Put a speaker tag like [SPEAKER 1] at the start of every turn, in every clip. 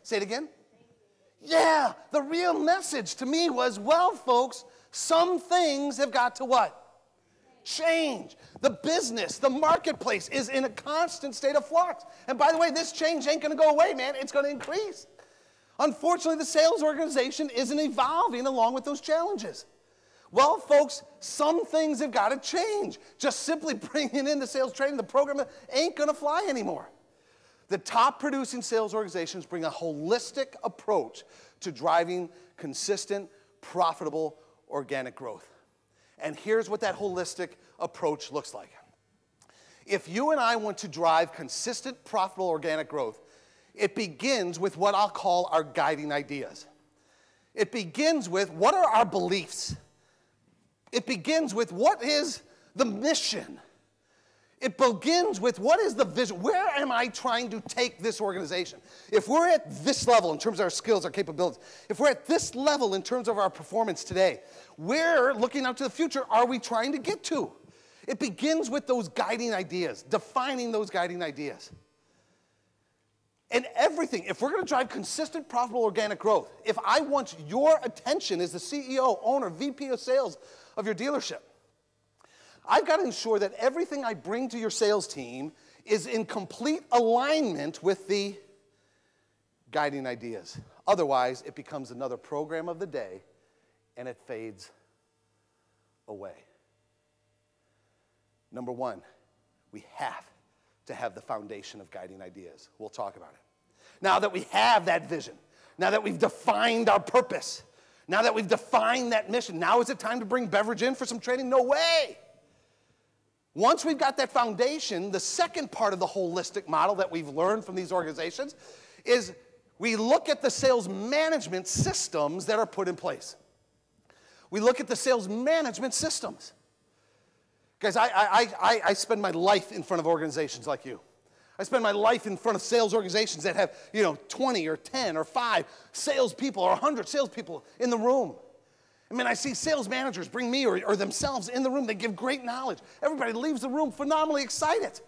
[SPEAKER 1] Say it again. Yeah, the real message to me was, well, folks, some things have got to what? Change. The business, the marketplace is in a constant state of flux. And by the way, this change ain't going to go away, man. It's going to increase. Unfortunately, the sales organization isn't evolving along with those challenges. Well, folks, some things have got to change. Just simply bringing in the sales training, the program ain't going to fly anymore. The top producing sales organizations bring a holistic approach to driving consistent, profitable, organic growth. And here's what that holistic approach looks like. If you and I want to drive consistent, profitable, organic growth, it begins with what I'll call our guiding ideas. It begins with what are our beliefs. It begins with what is the mission. It begins with what is the vision? Where am I trying to take this organization? If we're at this level in terms of our skills, our capabilities, if we're at this level in terms of our performance today, where, looking out to the future, are we trying to get to? It begins with those guiding ideas, defining those guiding ideas. And everything, if we're going to drive consistent, profitable, organic growth, if I want your attention as the CEO, owner, VP of sales of your dealership, I've got to ensure that everything I bring to your sales team is in complete alignment with the guiding ideas. Otherwise, it becomes another program of the day, and it fades away. Number one, we have to have the foundation of guiding ideas. We'll talk about it. Now that we have that vision, now that we've defined our purpose, now that we've defined that mission, now is it time to bring Beveridge in for some training? No way. Once we've got that foundation, the second part of the holistic model that we've learned from these organizations is we look at the sales management systems that are put in place. We look at the sales management systems. Guys, I spend my life in front of organizations like you. I spend my life in front of sales organizations that have, 20 or 10 or 5 salespeople or 100 salespeople in the room. I mean, I see sales managers bring me or themselves in the room. They give great knowledge. Everybody leaves the room phenomenally excited.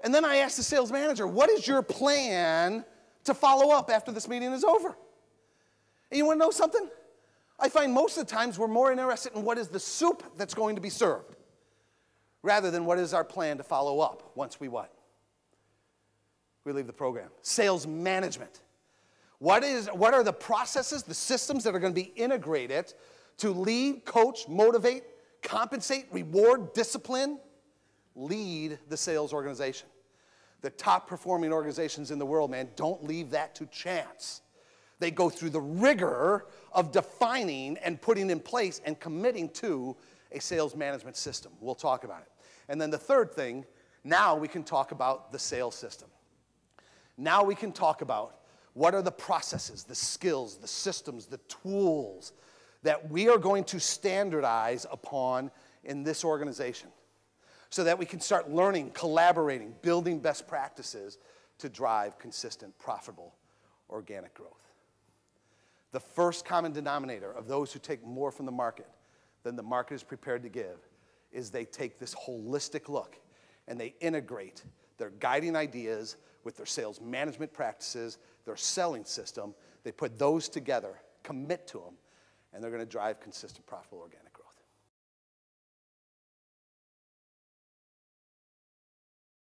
[SPEAKER 1] And then I ask the sales manager, what is your plan to follow up after this meeting is over? And you want to know something? I find most of the times we're more interested in what is the soup that's going to be served rather than what is our plan to follow up once we what? We leave the program. Sales management. What are the processes, the systems that are going to be integrated to lead, coach, motivate, compensate, reward, discipline, lead the sales organization? The top performing organizations in the world, man, don't leave that to chance. They go through the rigor of defining and putting in place and committing to a sales management system. We'll talk about it. And then the third thing, now we can talk about the sales system. Now we can talk about what are the processes, the skills, the systems, the tools that we are going to standardize upon in this organization so that we can start learning, collaborating, building best practices to drive consistent, profitable, organic growth. The first common denominator of those who take more from the market than the market is prepared to give is they take this holistic look and they integrate their guiding ideas with their sales management practices, their selling system. They put those together, commit to them, and they're going to drive consistent, profitable, organic.